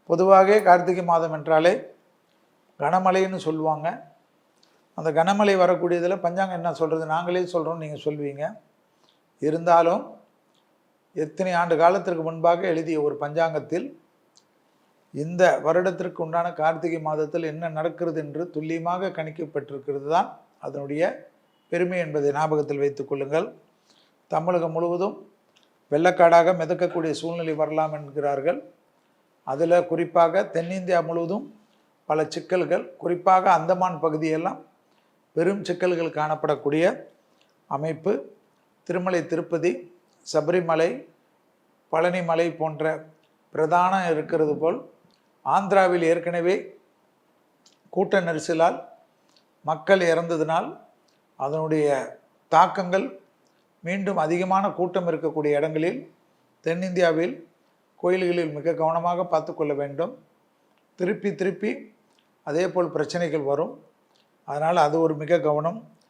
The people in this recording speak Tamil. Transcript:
பொதுவாக கார்த்திகை மாதம் என்றாலே கனமழைன்னு சொல்லுவாங்க. அந்த கனமழை வரக்கூடியதில் பஞ்சாங்கம் என்ன சொல்கிறது, நாங்களே சொல்கிறோம், நீங்கள் சொல்வீங்க. இருந்தாலும் எத்தனை ஆண்டு காலத்திற்கு முன்பாக எழுதிய ஒரு பஞ்சாங்கத்தில் இந்த வருடத்திற்கு உண்டான கார்த்திகை மாதத்தில் என்ன நடக்கிறது என்று துல்லியமாக கணிக்கப்பட்டிருக்கிறது தான் அதனுடைய பெருமை என்பதை ஞாபகத்தில் வைத்துக் கொள்ளுங்கள். தமிழகம் முழுவதும் வெள்ளக்காடாக மிதக்கக்கூடிய சூழ்நிலை வரலாம் என்கிறார்கள். அதில் குறிப்பாக தென்னிந்தியா முழுவதும் பல சிக்கல்கள், குறிப்பாக அந்தமான் பகுதியெல்லாம் பெரும் சிக்கல்கள் காணப்படக்கூடிய அமைப்பு. திருமலை திருப்பதி, சபரிமலை, பழனிமலை போன்ற பிரதான இருக்கிறது போல் ஆந்திராவில் ஏற்கனவே கூட்ட நெரிசலால் மக்கள் இறந்ததினால் அதனுடைய தாக்கங்கள் மீண்டும் அதிகமான கூட்டம் இருக்கக்கூடிய இடங்களில் தென்னிந்தியாவில் கோயில்களில் மிக கவனமாக பார்த்து கொள்ள வேண்டும். திருப்பி அதே போல் பிரச்சனைகள் வரும். அதனால் அது ஒரு மிக கவனம்.